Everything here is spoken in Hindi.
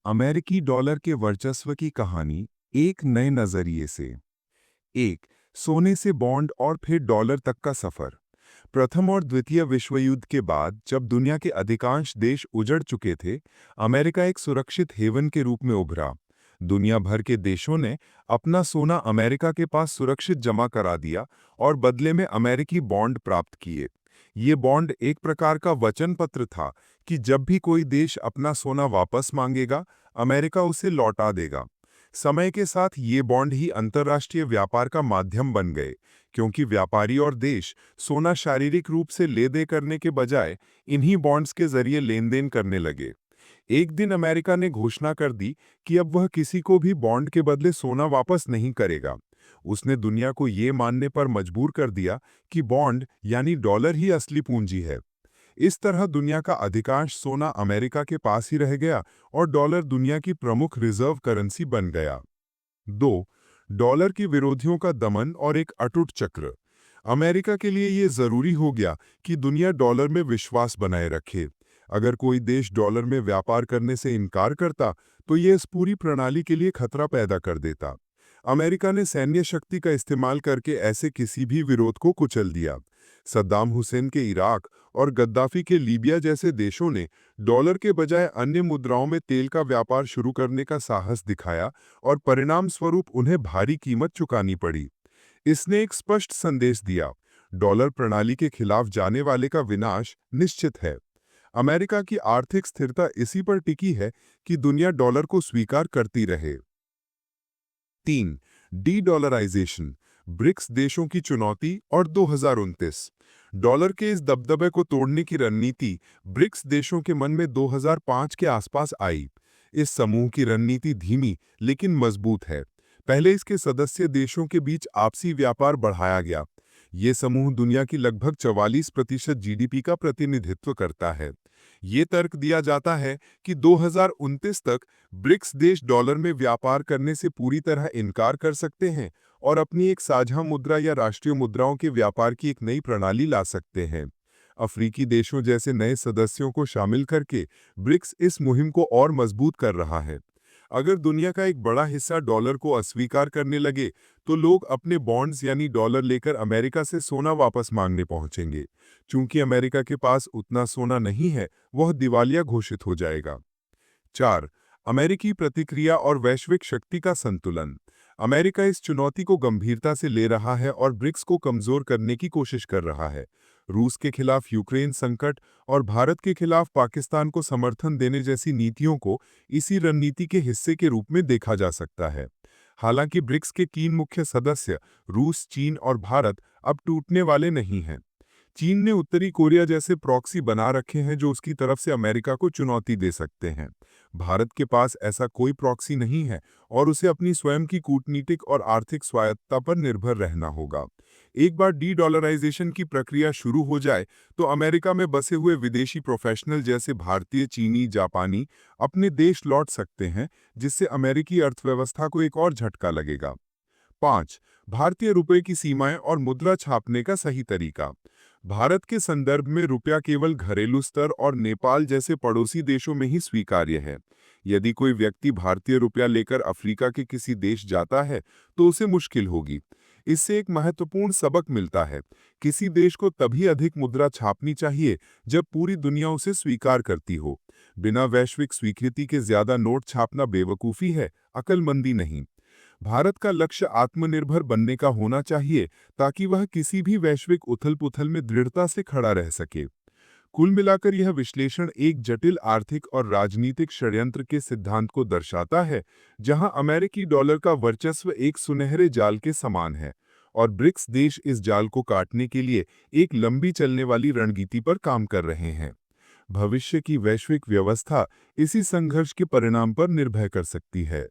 अमेरिकी डॉलर के वर्चस्व की कहानी एक नए नजरिए से। एक, सोने से बॉन्ड और फिर डॉलर तक का सफर। प्रथम और द्वितीय विश्व युद्ध के बाद जब दुनिया के अधिकांश देश उजड़ चुके थे, अमेरिका एक सुरक्षित हेवन के रूप में उभरा। दुनिया भर के देशों ने अपना सोना अमेरिका के पास सुरक्षित जमा करा दिया और बदले में अमेरिकी बॉन्ड प्राप्त किए। ये बॉन्ड एक प्रकार का वचन पत्र था कि जब भी कोई देश अपना सोना वापस मांगेगा, अमेरिका उसे लौटा देगा। समय के साथ ये बॉन्ड ही अंतर्राष्ट्रीय व्यापार का माध्यम बन गए, क्योंकि व्यापारी और देश सोना शारीरिक रूप से ले दे करने के बजाय इन्हीं बॉन्ड्स के जरिए लेन देन करने लगे। एक दिन अमेरिका ने घोषणा कर दी कि अब वह किसी को भी बॉन्ड के बदले सोना वापस नहीं करेगा। उसने दुनिया को ये मानने पर मजबूर कर दिया कि बॉन्ड यानी डॉलर ही असली पूंजी है। इस तरह दुनिया का अधिकांश सोना अमेरिका के पास ही रह गया और डॉलर दुनिया की प्रमुख रिजर्व करेंसी बन गया। 2. डॉलर के विरोधियों का दमन और एक अटूट चक्र। अमेरिका के लिए यह जरूरी हो गया कि दुनिया डॉलर में विश्वास बनाए रखे। अगर कोई देश डॉलर में व्यापार करने से इनकार करता, तो यह इस पूरी प्रणाली के लिए खतरा पैदा कर देता। अमेरिका ने सैन्य शक्ति का इस्तेमाल करके ऐसे किसी भी विरोध को कुचल दिया। सद्दाम हुसैन के इराक और गद्दाफी के लीबिया जैसे देशों ने डॉलर के बजाय अन्य मुद्राओं में तेल का व्यापार शुरू करने का साहस दिखाया और परिणाम स्वरूप उन्हें भारी कीमत चुकानी पड़ी। इसने एक स्पष्ट संदेश दिया, डॉलर प्रणाली के खिलाफ जाने वाले का विनाश निश्चित है। अमेरिका की आर्थिक स्थिरता इसी पर टिकी है कि दुनिया डॉलर को स्वीकार करती रहे। 3. डी डॉलराइजेशन, ब्रिक्स देशों की चुनौती और 2029। डॉलर के इस दबदबे को तोड़ने की रणनीति ब्रिक्स देशों के मन में 2005 के आसपास आई। इस समूह की रणनीति धीमी लेकिन मजबूत है। पहले इसके सदस्य देशों के बीच आपसी व्यापार बढ़ाया गया। ये समूह दुनिया की लगभग 44% जीडीपी का प्रतिनिधित्व करता है। ये तर्क दिया जाता है कि 2029 तक ब्रिक्स देश डॉलर में व्यापार करने से पूरी तरह इनकार कर सकते हैं और अपनी एक साझा मुद्रा या राष्ट्रीय मुद्राओं के व्यापार की एक नई प्रणाली ला सकते हैं। अफ्रीकी देशों जैसे नए सदस्यों को शामिल करके ब्रिक्स इस मुहिम को और मजबूत कर रहा है। अगर दुनिया का एक बड़ा हिस्सा डॉलर को अस्वीकार करने लगे, तो लोग अपने बॉन्ड्स यानी डॉलर लेकर अमेरिका से सोना वापस मांगने पहुंचेंगे। चूंकि अमेरिका के पास उतना सोना नहीं है, वह दिवालिया घोषित हो जाएगा। 4. अमेरिकी प्रतिक्रिया और वैश्विक शक्ति का संतुलन। अमेरिका इस चुनौती को गंभीरता से ले रहा है और ब्रिक्स को कमजोर करने की कोशिश कर रहा है। रूस के खिलाफ यूक्रेन संकट और भारत के खिलाफ पाकिस्तान को समर्थन देने जैसी नीतियों को इसी रणनीति के हिस्से के रूप में देखा जा सकता है। हालांकि ब्रिक्स के 3 मुख्य सदस्य रूस, चीन और भारत अब टूटने वाले नहीं हैं। चीन ने उत्तरी कोरिया जैसे प्रॉक्सी बना रखे हैं जो उसकी तरफ से अमेरिका को चुनौती दे सकते हैं। भारत के पास ऐसा कोई प्रॉक्सी नहीं है और उसे अपनी स्वयं की कूटनीतिक और आर्थिक स्वायत्तता पर निर्भर रहना होगा। एक बार डी डॉलराइजेशन की प्रक्रिया शुरू हो जाए, तो अमेरिका में बसे हुए विदेशी प्रोफेशनल जैसे भारतीय, चीनी, जापानी अपने देश लौट सकते हैं, जिससे अमेरिकी अर्थव्यवस्था को एक और झटका लगेगा। 5. भारतीय रुपए की सीमाएं और मुद्रा छापने का सही तरीका। भारत के संदर्भ में रुपया केवल घरेलू स्तर और नेपाल जैसे पड़ोसी देशों में ही स्वीकार्य है। यदि कोई व्यक्ति भारतीय रुपया लेकर अफ्रीका के किसी देश जाता है, तो उसे मुश्किल होगी। इससे एक महत्वपूर्ण सबक मिलता है, किसी देश को तभी अधिक मुद्रा छापनी चाहिए जब पूरी दुनिया उसे स्वीकार करती हो। बिना वैश्विक स्वीकृति के ज्यादा नोट छापना बेवकूफ़ी है, अक्लमंदी नहीं। भारत का लक्ष्य आत्मनिर्भर बनने का होना चाहिए, ताकि वह किसी भी वैश्विक उथल-पुथल में दृढ़ता से खड़ा रह सके। कुल मिलाकर यह विश्लेषण एक जटिल आर्थिक और राजनीतिक षड्यंत्र के सिद्धांत को दर्शाता है, जहां अमेरिकी डॉलर का वर्चस्व एक सुनहरे जाल के समान है और ब्रिक्स देश इस जाल को काटने के लिए एक लंबी चलने वाली रणनीति पर काम कर रहे हैं। भविष्य की वैश्विक व्यवस्था इसी संघर्ष के परिणाम पर निर्भर कर सकती है।